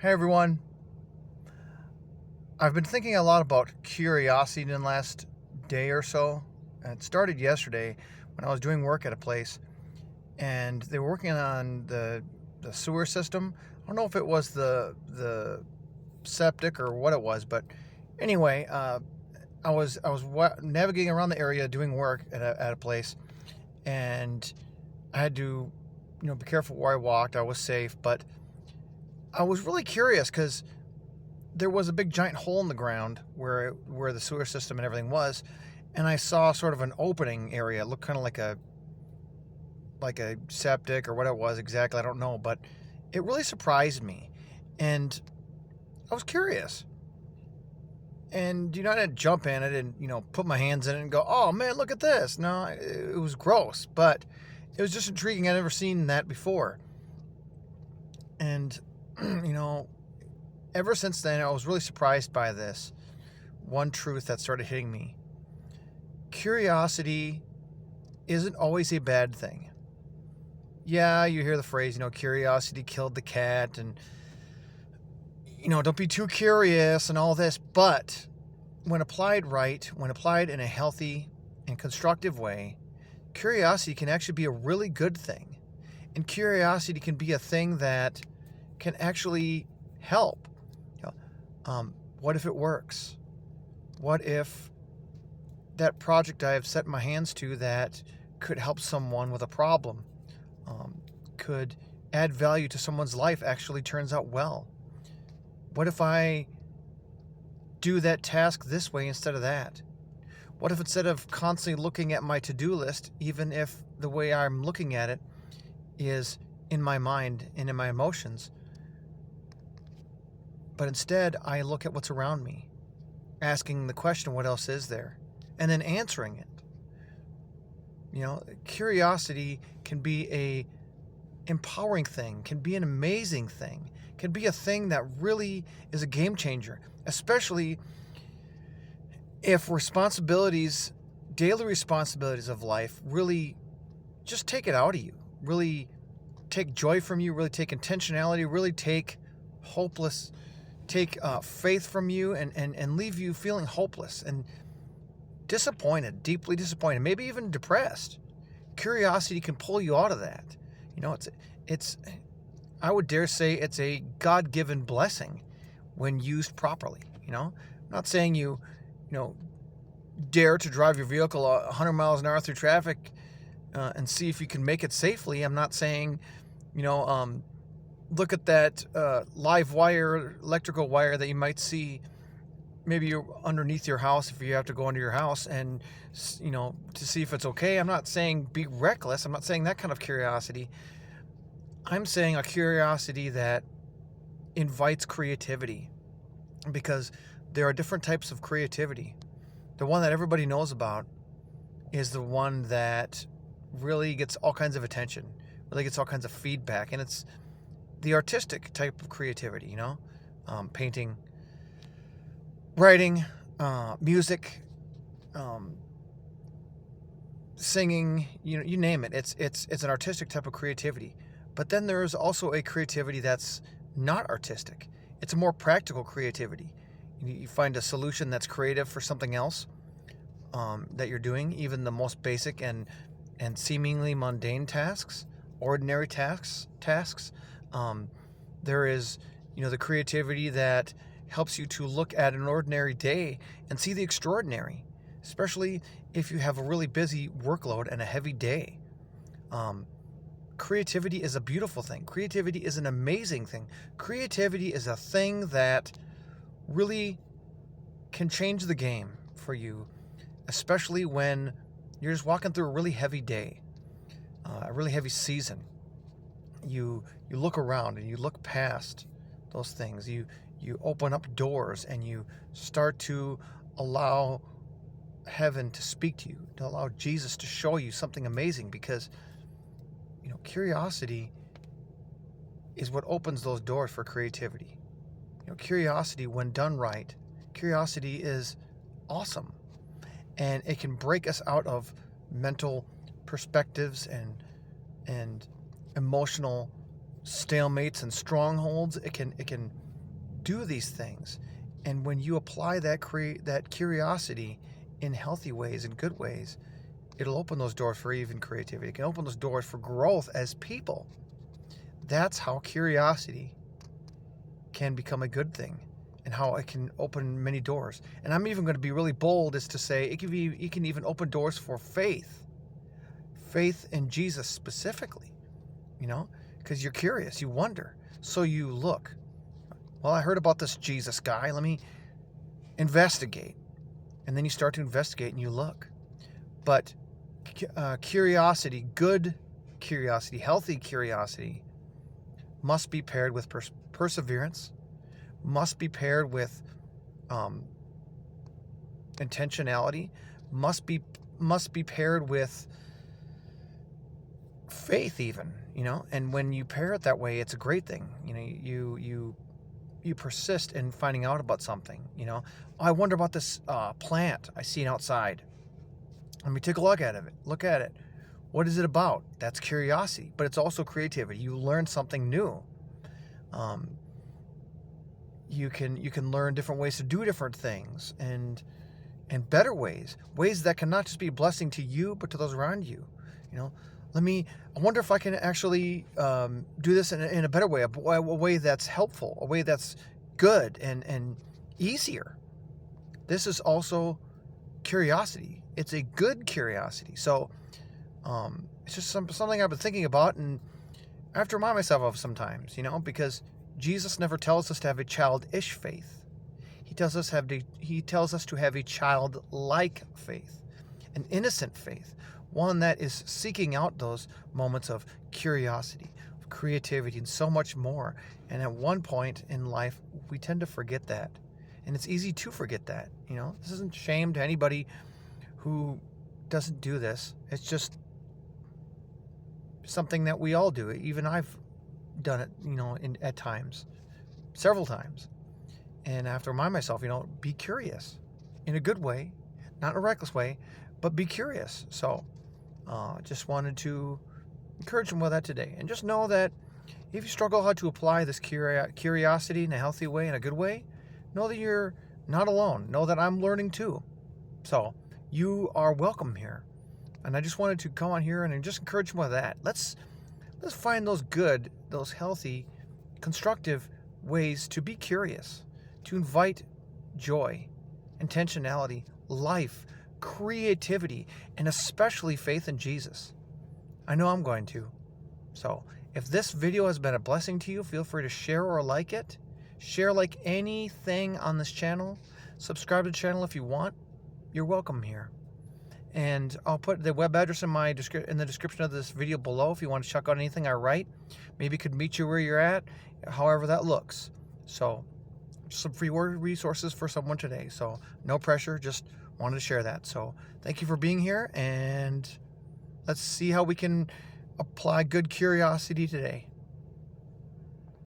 Hey everyone. I've been thinking a lot about curiosity in the last day or so. It started yesterday when I was doing work at a place and they were working on the sewer system. I don't know if it was the septic or what it was, but anyway, I was navigating around the area doing work at a place, and I had to be careful where I walked. I was safe, but I was really curious because there was a big giant hole in the ground where the sewer system and everything was, and I saw sort of an opening area. It looked kind of like a septic or what it was exactly. I don't know, but it really surprised me, and I was curious. And I didn't jump in. I didn't put my hands in it and go, "Oh man, look at this." No, it was gross, but it was just intriguing. I'd never seen that before, and you know, ever since then, I was really surprised by this one truth that started hitting me. Curiosity isn't always a bad thing. Yeah, you hear the phrase, curiosity killed the cat, and, don't be too curious and all this. But when applied right, when applied in a healthy and constructive way, curiosity can actually be a really good thing. And curiosity can be a thing that can actually help. What if it works? What if that project I have set my hands to that could help someone with a problem, could add value to someone's life, actually turns out well? What if I do that task this way instead of that? What if instead of constantly looking at my to-do list, even if the way I'm looking at it is in my mind and in my emotions, but instead I look at what's around me, asking the question, what else is there? And then answering it. Curiosity can be a empowering thing, can be an amazing thing, can be a thing that really is a game changer, especially if daily responsibilities of life really just take it out of you, really take joy from you, really take intentionality, really take faith from you, and leave you feeling hopeless and disappointed, deeply disappointed, maybe even depressed. Curiosity can pull you out of that. It's I would dare say it's a God-given blessing when used properly. I'm not saying you dare to drive your vehicle 100 miles an hour through traffic and see if you can make it safely. I'm not saying, look at that live wire, electrical wire that you might see maybe you're underneath your house if you have to go into your house, and to see if it's okay. I'm not saying be reckless. I'm not saying that kind of curiosity. I'm saying a curiosity that invites creativity, because there are different types of creativity. The one that everybody knows about is the one that really gets all kinds of attention, really gets all kinds of feedback, and it's the artistic type of creativity, painting, writing, music, singing, you name it. It's an artistic type of creativity. But then there's also a creativity that's not artistic. It's a more practical creativity. You find a solution that's creative for something else that you're doing, even the most basic and seemingly mundane tasks, ordinary tasks. There is, the creativity that helps you to look at an ordinary day and see the extraordinary, especially if you have a really busy workload and a heavy day. Creativity is a beautiful thing. Creativity is an amazing thing. Creativity is a thing that really can change the game for you, especially when you're just walking through a really heavy day, a really heavy season. You look around and you look past those things. You open up doors and you start to allow heaven to speak to you, to allow Jesus to show you something amazing, because curiosity is what opens those doors for creativity. Curiosity, when done right, curiosity is awesome, and it can break us out of mental perspectives and emotional stalemates and strongholds. It can do these things. And when you apply that curiosity in healthy ways, in good ways, it'll open those doors for even creativity. It can open those doors for growth as people. That's how curiosity can become a good thing, and how it can open many doors. And I'm even going to be really bold as to say it can even open doors for faith in Jesus specifically, because you're curious, you wonder, so you look. Well, I heard about this Jesus guy, let me investigate. And then you start to investigate and you look. But curiosity, good curiosity, healthy curiosity, must be paired with perseverance, must be paired with intentionality, must be paired with faith even, and when you pair it that way, it's a great thing. You persist in finding out about something. Oh, I wonder about this plant I seen outside. Let me take a look at it. What is it about? That's curiosity, but it's also creativity. You learn something new. You can learn different ways to do different things, and better ways that can not just be a blessing to you but to those around you. I wonder if I can actually do this in a better way, a way that's helpful, a way that's good and easier. This is also curiosity. It's a good curiosity. So it's just something I've been thinking about, and I have to remind myself of sometimes, because Jesus never tells us to have a childish faith. He tells us to have a childlike faith, an innocent faith, one that is seeking out those moments of curiosity, of creativity, and so much more. And at one point in life, we tend to forget that. And it's easy to forget that. This isn't shame to anybody who doesn't do this. It's just something that we all do. Even I've done it, at times, several times. And I have to remind myself, be curious in a good way, not in a reckless way, but be curious. So just wanted to encourage them with that today. And just know that if you struggle how to apply this curiosity in a healthy way, in a good way, know that you're not alone. Know that I'm learning too. So you are welcome here. And I just wanted to come on here and just encourage them with that. Let's find those good, those healthy, constructive ways to be curious, to invite joy, intentionality, life, creativity, and especially faith in Jesus. I know I'm going to. So if this video has been a blessing to you, feel free to share or like it. Share like anything on this channel. Subscribe to the channel if you want. You're welcome here. And I'll put the web address in the description of this video below if you want to check out anything I write. Maybe it could meet you where you're at, however that looks. So some free resources for someone today. So no pressure, just wanted to share that. So thank you for being here, and let's see how we can apply good curiosity today.